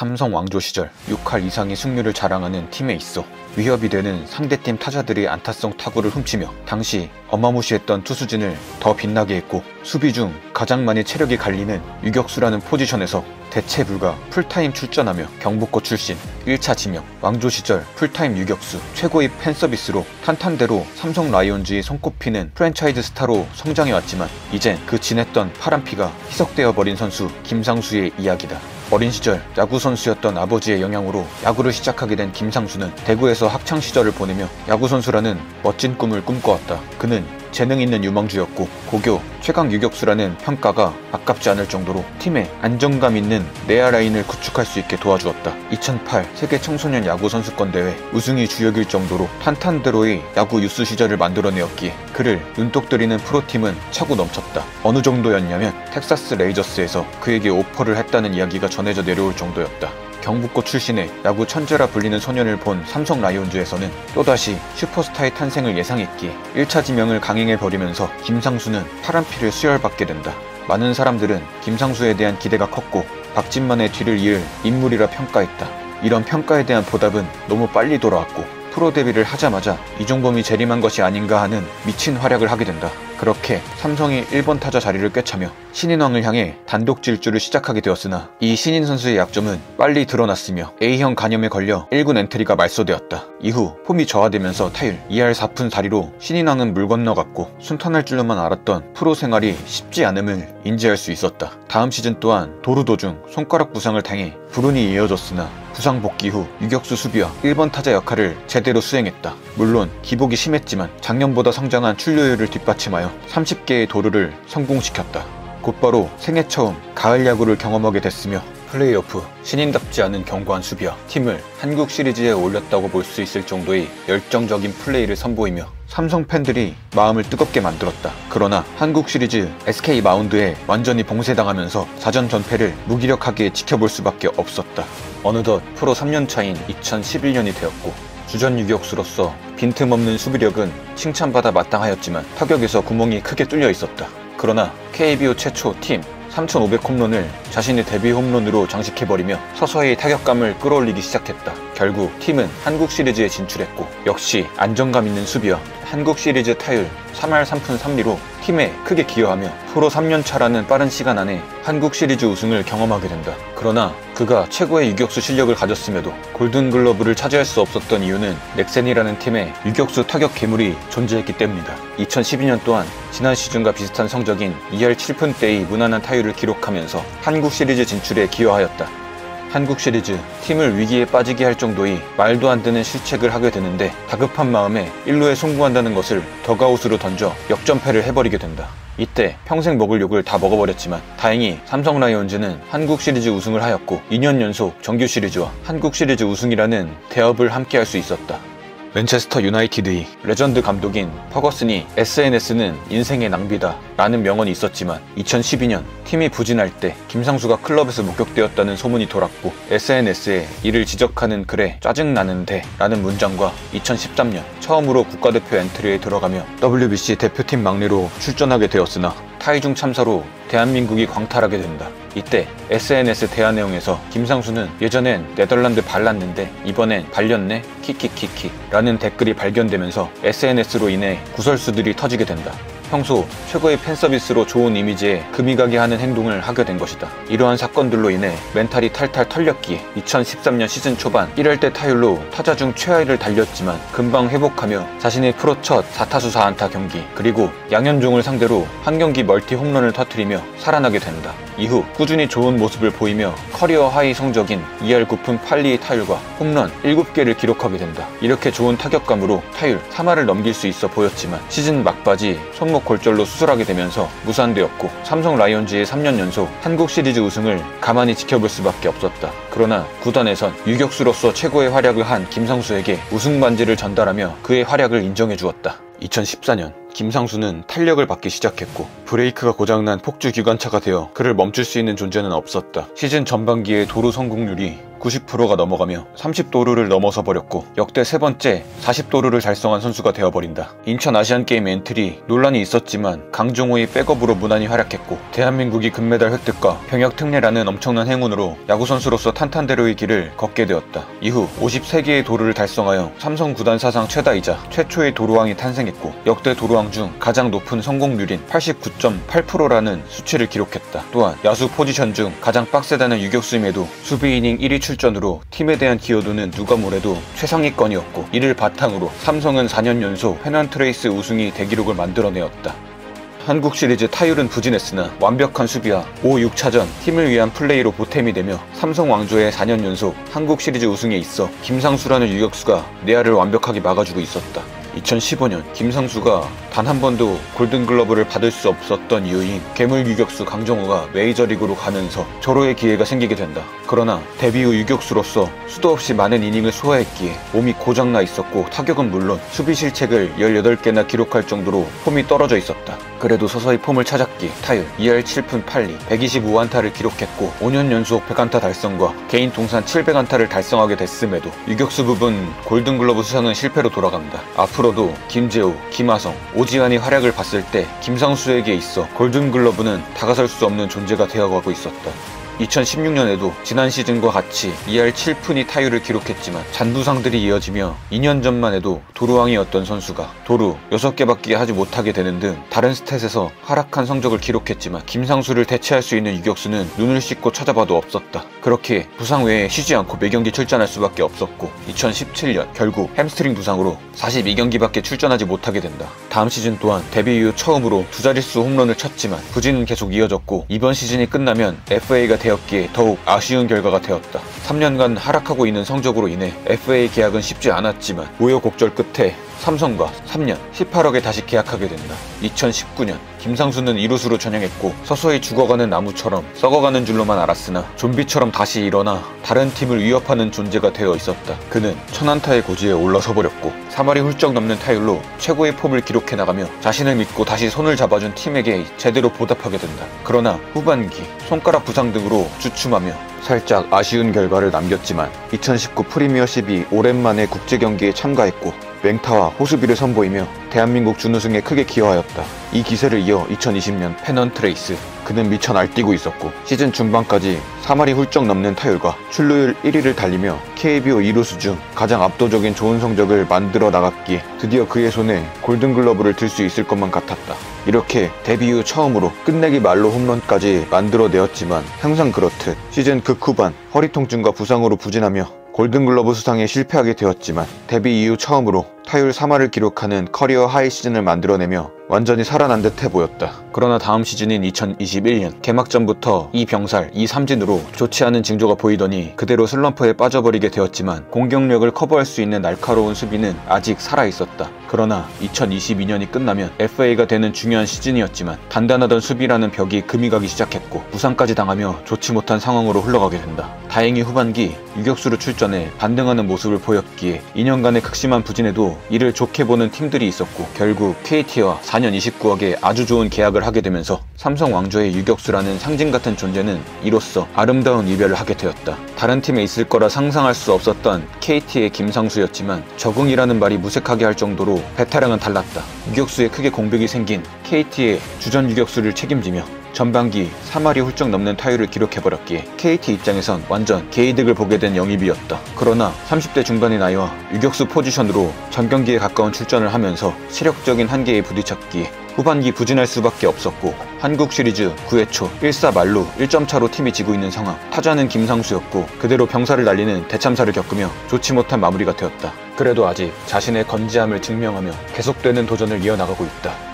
삼성 왕조 시절 6할 이상의 승률을 자랑하는 팀에 있어 위협이 되는 상대팀 타자들의 안타성 타구를 훔치며 당시 어마무시했던 투수진을 더 빛나게 했고, 수비 중 가장 많이 체력이 갈리는 유격수라는 포지션에서 대체 불가 풀타임 출전하며 경북고 출신 1차 지명, 왕조 시절 풀타임 유격수, 최고의 팬서비스로 탄탄대로 삼성 라이온즈의 손꼽히는 프랜차이즈 스타로 성장해왔지만 이젠 그 진했던 파란피가 희석되어 버린 선수 김상수의 이야기다. 어린 시절 야구 선수였던 아버지의 영향으로 야구를 시작하게 된 김상수는 대구에서 학창 시절을 보내며 야구 선수라는 멋진 꿈을 꿈꿔왔다. 그는 재능 있는 유망주였고 고교 최강 유격수라는 평가가 아깝지 않을 정도로 팀에 안정감 있는 내야 라인을 구축할 수 있게 도와주었다. 2008 세계 청소년 야구 선수권 대회 우승이 주역일 정도로 탄탄대로의 야구 유스 시절을 만들어내었기에 그를 눈독 들이는 프로팀은 차고 넘쳤다. 어느 정도였냐면 텍사스 레이저스에서 그에게 오퍼를 했다는 이야기가 전해져 내려올 정도였다. 경북고 출신의 야구 천재라 불리는 소년을 본 삼성 라이온즈에서는 또다시 슈퍼스타의 탄생을 예상했기에 1차 지명을 강행해버리면서 김상수는 파란피를 수혈받게 된다. 많은 사람들은 김상수에 대한 기대가 컸고 박진만의 뒤를 이을 인물이라 평가했다. 이런 평가에 대한 보답은 너무 빨리 돌아왔고 프로 데뷔를 하자마자 이종범이 재림한 것이 아닌가 하는 미친 활약을 하게 된다. 그렇게 삼성이 1번 타자 자리를 꿰차며 신인왕을 향해 단독 질주를 시작하게 되었으나 이 신인 선수의 약점은 빨리 드러났으며 A형 간염에 걸려 1군 엔트리가 말소되었다. 이후 폼이 저하되면서 타율 2할 4푼 4리로 신인왕은 물 건너갔고 순탄할 줄로만 알았던 프로 생활이 쉽지 않음을 인지할 수 있었다. 다음 시즌 또한 도루 도중 손가락 부상을 당해 불운이 이어졌으나 부상 복귀 후 유격수 수비와 1번 타자 역할을 제대로 수행했다. 물론 기복이 심했지만 작년보다 성장한 출루율을 뒷받침하여 30개의 도루를 성공시켰다. 곧바로 생애 처음 가을 야구를 경험하게 됐으며 플레이오프 신인답지 않은 견고한 수비와 팀을 한국 시리즈에 올렸다고 볼 수 있을 정도의 열정적인 플레이를 선보이며 삼성 팬들이 마음을 뜨겁게 만들었다. 그러나 한국 시리즈 SK 마운드에 완전히 봉쇄당하면서 4전 전패를 무기력하게 지켜볼 수밖에 없었다. 어느덧 프로 3년차인 2011년이 되었고 주전 유격수로서 빈틈없는 수비력은 칭찬받아 마땅하였지만 타격에서 구멍이 크게 뚫려 있었다. 그러나 KBO 최초 팀 3,500 홈런을 자신의 데뷔 홈런으로 장식해버리며 서서히 타격감을 끌어올리기 시작했다. 결국 팀은 한국 시리즈에 진출했고 역시 안정감 있는 수비와 한국 시리즈 타율 3할 3푼 3리로 팀에 크게 기여하며 프로 3년차라는 빠른 시간 안에 한국 시리즈 우승을 경험하게 된다. 그러나 그가 최고의 유격수 실력을 가졌음에도 골든글러브를 차지할 수 없었던 이유는 넥센이라는 팀의 유격수 타격 괴물이 존재했기 때문이다. 2012년 또한 지난 시즌과 비슷한 성적인 2할 7푼대의 무난한 타율을 기록하면서 한국 시리즈 진출에 기여하였다. 한국 시리즈 팀을 위기에 빠지게 할 정도의 말도 안 되는 실책을 하게 되는데 다급한 마음에 1루에 송구한다는 것을 더가웃으로 던져 역전패를 해버리게 된다. 이때 평생 먹을 욕을 다 먹어버렸지만 다행히 삼성 라이온즈는 한국 시리즈 우승을 하였고 2년 연속 정규 시리즈와 한국 시리즈 우승이라는 대업을 함께 할 수 있었다. 맨체스터 유나이티드의 레전드 감독인 퍼거슨이 SNS는 인생의 낭비다 라는 명언이 있었지만 2012년 팀이 부진할 때 김상수가 클럽에서 목격되었다는 소문이 돌았고 SNS에 이를 지적하는 글에 짜증나는데 라는 문장과 2013년 처음으로 국가대표 엔트리에 들어가며 WBC 대표팀 막내로 출전하게 되었으나 타이중 참사로 대한민국이 광탈하게 된다. 이때 SNS 대화 내용에서 김상수는 예전엔 네덜란드 발랐는데 이번엔 발렸네 키키키키 라는 댓글이 발견되면서 SNS로 인해 구설수들이 터지게 된다. 평소 최고의 팬서비스로 좋은 이미지에 금이 가게 하는 행동을 하게 된 것이다. 이러한 사건들로 인해 멘탈이 탈탈 털렸기에 2013년 시즌 초반 1할대 타율로 타자 중 최하위를 달렸지만 금방 회복하며 자신의 프로 첫 4타수 4안타 경기 그리고 양현종을 상대로 한 경기 멀티 홈런을 터뜨리며 살아나게 된다. 이후 꾸준히 좋은 모습을 보이며 커리어 하이 성적인 2할 9푼 8리의 타율과 홈런 7개를 기록하게 된다. 이렇게 좋은 타격감으로 타율 3할을 넘길 수 있어 보였지만 시즌 막바지 손목 골절로 수술하게 되면서 무산되었고 삼성 라이온즈의 3년 연속 한국 시리즈 우승을 가만히 지켜볼 수밖에 없었다. 그러나 구단에선 유격수로서 최고의 활약을 한 김상수에게 우승 반지를 전달하며 그의 활약을 인정해 주었다. 2014년 김상수는 탄력을 받기 시작했고 브레이크가 고장난 폭주 기관차가 되어 그를 멈출 수 있는 존재는 없었다. 시즌 전반기의 도루 성공률이 90%가 넘어가며 30도루를 넘어서 버렸고 역대 세 번째 40도루를 달성한 선수가 되어버린다. 인천 아시안게임 엔트리 논란이 있었지만 강정호의 백업으로 무난히 활약했고 대한민국이 금메달 획득과 병역 특례라는 엄청난 행운으로 야구선수로서 탄탄대로의 길을 걷게 되었다. 이후 53개의 도루를 달성하여 삼성 구단 사상 최다이자 최초의 도루왕이 탄생했고 역대 도루왕 중 가장 높은 성공률인 89.8%라는 수치를 기록했다. 또한 야수 포지션 중 가장 빡세다는 유격수임에도 수비 이닝 1위 출전으로 팀에 대한 기여도는 누가 뭐래도 최상위권이었고 이를 바탕으로 삼성은 4년 연속 페넌트레이스 우승이 대기록을 만들어내었다. 한국 시리즈 타율은 부진했으나 완벽한 수비와 5-6차전 팀을 위한 플레이로 보탬이 되며 삼성 왕조의 4년 연속 한국 시리즈 우승에 있어 김상수라는 유격수가 내야를 완벽하게 막아주고 있었다. 2015년 김상수가 단 한 번도 골든글러브를 받을 수 없었던 이유인 괴물 유격수 강정호가 메이저리그로 가면서 절호의 기회가 생기게 된다. 그러나 데뷔 후 유격수로서 수도 없이 많은 이닝을 소화했기에 몸이 고장나 있었고 타격은 물론 수비 실책을 18개나 기록할 정도로 폼이 떨어져 있었다. 그래도 서서히 폼을 찾았기에 타율 2할 7푼 8리 125안타를 기록했고 5년 연속 100안타 달성과 개인 통산 700안타를 달성하게 됐음에도 유격수 부분 골든글러브 수상은 실패로 돌아간다. 앞으로도 김재우, 김하성, 오지환이 활약을 봤을 때 김상수에게 있어 골든글러브는 다가설 수 없는 존재가 되어가고 있었다. 2016년에도 지난 시즌과 같이 2할 7푼이 타율을 기록했지만 잔부상들이 이어지며 2년 전만 해도 도루왕이었던 선수가 도루 6개밖에 하지 못하게 되는 등 다른 스탯에서 하락한 성적을 기록했지만 김상수를 대체할 수 있는 유격수는 눈을 씻고 찾아봐도 없었다. 그렇게 부상 외에 쉬지 않고 매경기 출전할 수밖에 없었고 2017년 결국 햄스트링 부상으로 42경기밖에 출전하지 못하게 된다. 다음 시즌 또한 데뷔 이후 처음으로 두 자릿수 홈런을 쳤지만 부진은 계속 이어졌고 이번 시즌이 끝나면 FA가 되었기에 더욱 아쉬운 결과가 되었다. 3년간 하락하고 있는 성적으로 인해 FA 계약은 쉽지 않았지만 우여곡절 끝에 삼성과 3년 18억에 다시 계약하게 된다. 2019년 김상수는 이루수로 전향했고 서서히 죽어가는 나무처럼 썩어가는 줄로만 알았으나 좀비처럼 다시 일어나 다른 팀을 위협하는 존재가 되어 있었다. 그는 1000안타의 고지에 올라서 버렸고 3할이 훌쩍 넘는 타율로 최고의 폼을 기록해 나가며 자신을 믿고 다시 손을 잡아준 팀에게 제대로 보답하게 된다. 그러나 후반기 손가락 부상 등으로 주춤하며 살짝 아쉬운 결과를 남겼지만 2019 프리미어 12 오랜만에 국제경기에 참가했고 맹타와 호수비를 선보이며 대한민국 준우승에 크게 기여하였다. 이 기세를 이어 2020년 페넌트레이스 그는 미쳐 날뛰고 있었고 시즌 중반까지 3할이 훌쩍 넘는 타율과 출루율 1위를 달리며 KBO 2루수 중 가장 압도적인 좋은 성적을 만들어 나갔기에 드디어 그의 손에 골든글러브를 들 수 있을 것만 같았다. 이렇게 데뷔 후 처음으로 끝내기 말로 홈런까지 만들어내었지만 항상 그렇듯 시즌 극후반 허리 통증과 부상으로 부진하며 골든글러브 수상에 실패하게 되었지만 데뷔 이후 처음으로 타율 3할을 기록하는 커리어 하이 시즌을 만들어내며 완전히 살아난 듯해 보였다. 그러나 다음 시즌인 2021년 개막전부터 이 병살, 이 삼진으로 좋지 않은 징조가 보이더니 그대로 슬럼프에 빠져버리게 되었지만 공격력을 커버할 수 있는 날카로운 수비는 아직 살아있었다. 그러나 2022년이 끝나면 FA가 되는 중요한 시즌이었지만 단단하던 수비라는 벽이 금이 가기 시작했고 부상까지 당하며 좋지 못한 상황으로 흘러가게 된다. 다행히 후반기 유격수로 출전해 반등하는 모습을 보였기에 2년간의 극심한 부진에도 이를 좋게 보는 팀들이 있었고 결국 KT와 4년 29억의 아주 좋은 계약을 하게 되면서 삼성 왕조의 유격수라는 상징 같은 존재는 이로써 아름다운 이별을 하게 되었다. 다른 팀에 있을 거라 상상할 수 없었던 KT의 김상수였지만 적응이라는 말이 무색하게 할 정도로 베테랑은 달랐다. 유격수에 크게 공백이 생긴 KT의 주전 유격수를 책임지며 전반기 3할이 훌쩍 넘는 타율을 기록해버렸기에 KT 입장에선 완전 개이득을 보게 된 영입이었다. 그러나 30대 중반의 나이와 유격수 포지션으로 전경기에 가까운 출전을 하면서 체력적인 한계에 부딪혔기에 후반기 부진할 수밖에 없었고 한국 시리즈 9회 초 1사 말로 1점 차로 팀이 지고 있는 상황 타자는 김상수였고 그대로 병사를 날리는 대참사를 겪으며 좋지 못한 마무리가 되었다. 그래도 아직 자신의 건재함을 증명하며 계속되는 도전을 이어나가고 있다.